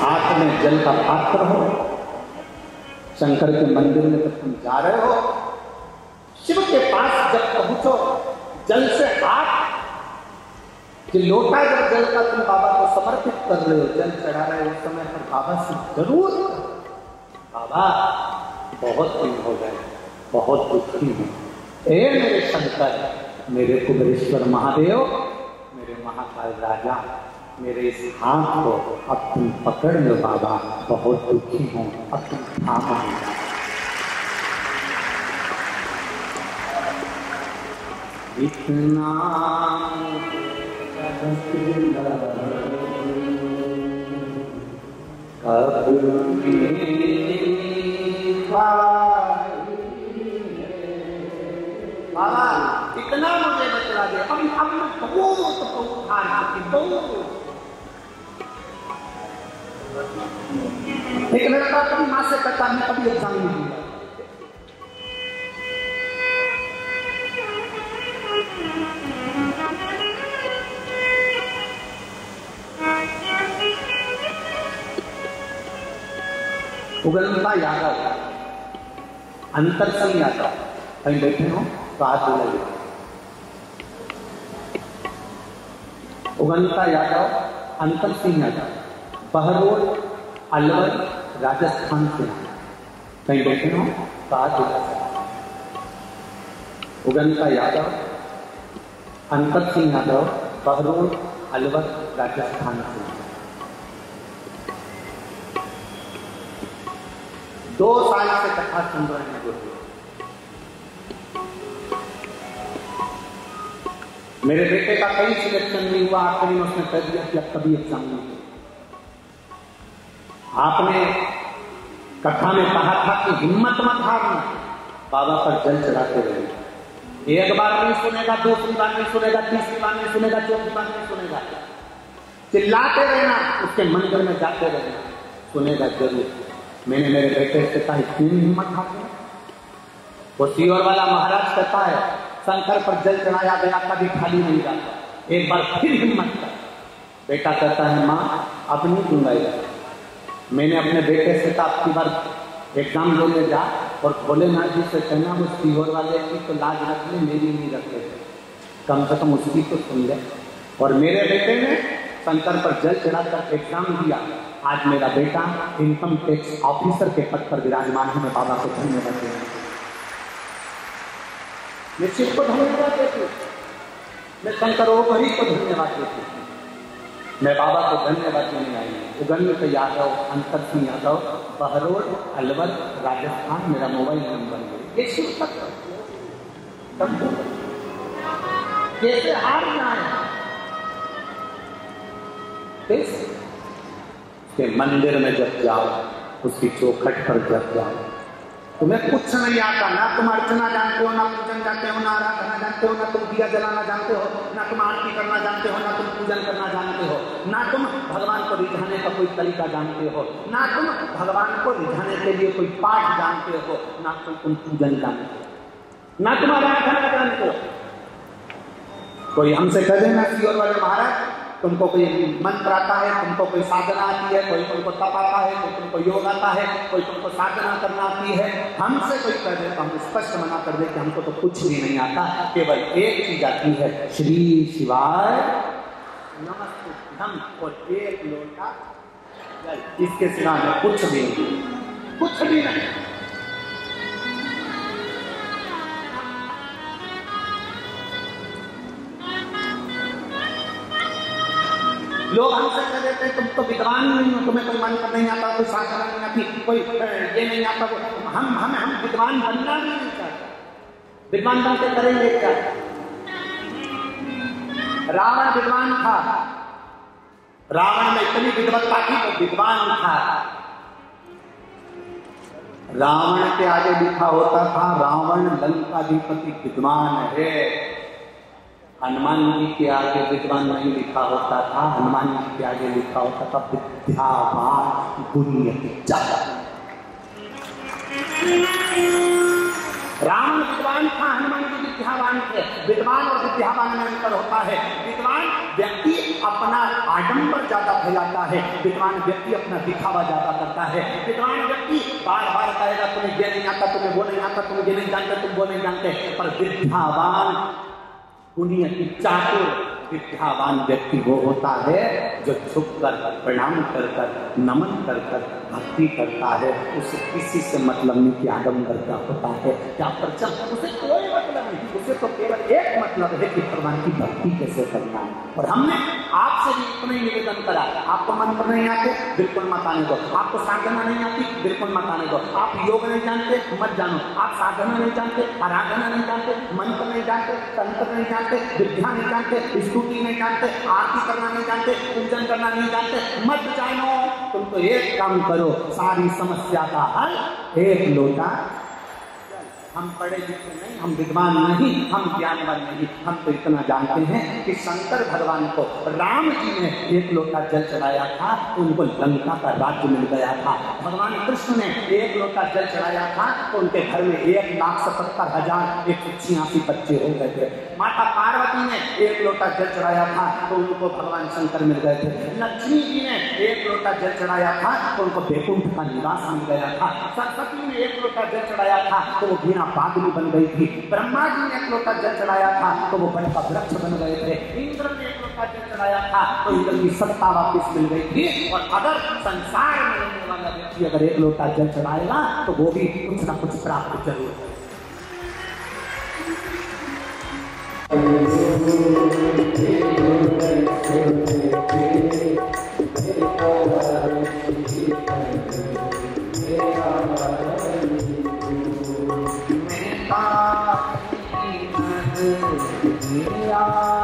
हाथ में जल का पात्र हो, शंकर के मंदिर में जब तुम जा रहे हो, शिव के पास जब पहुंचो, जल से हाथ कि लोटा जब जल का तुम बाबा को समर्पित कर रहे हो, जल चढ़ा रहे हो, उस समय पर बाबा से जरूर, बाबा बहुत दिन हो गए, बहुत दुखी हूं, ए मेरे शंकर, मेरे कुबेरेश्वर महादेव, मेरे महाकाल राजा, मेरे इस हाथ को अब तुम पकड़ लो बाबा, बहुत दुखी हूं, अब तुम थामा। इतना बाबा इतना मुझे बतला दे, अब मैं बहुत एक लड़का कभी माँ से कहता मैं कभी एग्जाम नहीं दूंगा, उगलता यादव, अंतर सिंह यादव, कहीं बैठे हो तो हाथ बोला, उगलता यादव, अंतर सिंह यादव, बहरोड, अलवर, राजस्थान से, कहीं बैठे हो तो हाथ बोला, उगलता यादव, अंतर सिंह यादव, बहरोड, अलवर, राजस्थान से। 2 साल से कथा सुन रहे हैं गुरु। मेरे बेटे का कहीं सिलेक्शन नहीं हुआ, आखिरी में उसने कह दिया कि अब कभी एग्जाम नहीं हो। आपने कथा में कहा था कि हिम्मत मत हारना, बाबा पर जल चढ़ाते रहे। एक बार नहीं सुनेगा, दूसरी बार नहीं सुनेगा, तीसरी बार नहीं सुनेगा, चौथी बार नहीं सुनेगा, चिल्लाते रहना, उसके मंदिर में जाते रहना, सुनेगा जरूर। मैंने मेरे बेटे से कहा इतनी हिम्मत हार गया। वो सीहोर वाला महाराज कहता है शंकर पर जल चढ़ाया गया कभी खाली नहीं जाता, एक बार फिर हिम्मत कर। बेटा कहता है माँ अब नहीं दूंगा। मैंने अपने बेटे से कहा आपकी बार एग्जाम देने जा और भोलेनाथ जी से कहना वो सीहोर वाले की तो लाज रख ले, मेरी नहीं रखे, कम से कम उसकी तो सुन ले। और मेरे बेटे ने शंकर पर जल चढ़ाकर एग्जाम दिया। आज मेरा बेटा इनकम टैक्स ऑफिसर के पद पर विराजमान है। मैं बाबा को धन्यवाद देता हूं, मैं शिव को धन्यवाद देती हूँ, मैं शंकरोपरि को धन्यवाद देती हूँ, मैं बाबा को धन्यवाद देने आई हूँ। उगन्य यादव, अंतर सिंह यादव, बहरोड, अलवर, राजस्थान, मेरा मोबाइल नंबर है। ये शिव तक कैसे हार जाए, के मंदिर में जब जाओ, उसकी चौखट पर जब जाओ, तुम्हें कुछ नहीं आता, ना तुम अर्चना जानते हो, ना पूजन जानते हो, ना आराधना जानते हो, ना तुम दिया जलाना जानते हो, ना तुम आरती करना जानते हो, ना तुम पूजन करना जानते हो, ना तुम भगवान को रिझाने का कोई तरीका जानते हो, ना तुम भगवान को रिझाने के लिए कोई पाठ जानते हो, ना तुम पूजन जानते हो, ना तुम आराधना जानते हो। कोई हमसे कह देना सीहोर वाले महाराज तुमको कोई मंत्र आता है, तुमको कोई साधना आती है, कोई तुमको तप आता है, कोई तुमको योग आता है, कोई तुमको साधना करना आती है, हमसे कोई कह दे तो हम स्पष्ट मना कर दे कि हमको तो कुछ भी नहीं आता, केवल एक चीज आती है, श्री शिवाय नमस्तुभ्यम और एक लोटा जल, इसके सिवा में कुछ भी नहीं, कुछ भी नहीं। लोग हमसे कह देते हैं तुम तो विद्वान नहीं हो, तुम्हें कोई मंत्र नहीं आता, कोई साधना नहीं आती, कोई ये नहीं आता। हम विद्वान बनना भी नहीं चाहते, विद्वान बन के करेंगे क्या? रावण विद्वान था, रावण में इतनी विद्वत्ता थी तो विद्वान था। रावण के आगे लिखा होता था रावण लंकाधिपति विद्वान है। हनुमान जी के आगे विद्वान नहीं लिखा होता था, हनुमान जी के आगे लिखा होता था विद्यावान गुण्यति च। रावण विद्वान था, हनुमान जी विद्यावान थे। विद्वान और विद्यावान में अंतर होता है। विद्वान व्यक्ति अपना आडंबर ज्यादा फैलाता है, विद्वान व्यक्ति अपना दिखावा ज्यादा करता है। विद्वान व्यक्ति बार बार कहेगा तुम्हें ये नहीं आता, तुम्हें वो नहीं आता, तुम ये नहीं जानते, तुम वो नहीं जानते। पर विद्यावान, पुण्य चातुर विद्यावान व्यक्ति वो होता है जो झुककर प्रणाम कर कर नमन कर कर भक्ति करता है। उसे किसी से मतलब नहीं कि आडंबर क्या होता है, क्या प्रचल, उसे कोई मतलब नहीं। उसे तो केवल एक मतलब है कि भगवान की भक्ति कैसे करना है। और हमने आपसे भी इतना ही निवेदन करा, आपको मंत्र नहीं आते बिल्कुल मत आने दो, आपको साधना नहीं आती बिल्कुल मत आने दो, आप योग नहीं जानते मत जानो, आप साधना नहीं जानते, आराधना नहीं जानते, मंत्र नहीं जानते, तंत्र नहीं जानते, विद्या नहीं जानते, स्तुति नहीं जानते, आरती करना नहीं जानते, पूजन करना नहीं जानते, मत जानो। तुम तो एक काम करो, सारी समस्या का हल एक लोटा। हम पढ़े लिखे नहीं, हम विद्वान नहीं, हम ज्ञानवान नहीं, हम तो इतना जानते हैं कि शंकर भगवान को राम जी ने एक लोटा जल चढ़ाया था, तो उनको लंका का राज्य मिल गया था। भगवान कृष्ण ने एक लोटा जल चढ़ाया था, तो उनके घर में 1,77,186 बच्चे हो गए थे। माता पार्वती ने एक लोटा जल चढ़ाया था, तो उनको भगवान शंकर मिल गए थे। लक्ष्मी जी ने एक लोटा जल चढ़ाया था, तो उनको बैकुंठ का निवास मिल गया था। सरस्वती ने एक लोटा जल चढ़ाया था, तो वो बिना पागली बन गई थी। ब्रह्मा जी ने एक लोटा जल चढ़ाया था, तो वो बन का वृक्ष बन गए थे। इंद्र ने एक लोटा जल चढ़ाया था, तो इंद्र की सत्ता वापस मिल गई थी। और अगर संसार में रहने वाला व्यक्ति अगर एक लोटा जल चढ़ाएगा, तो वो भी कुछ ना कुछ प्राप्त जरूर है। Yeah.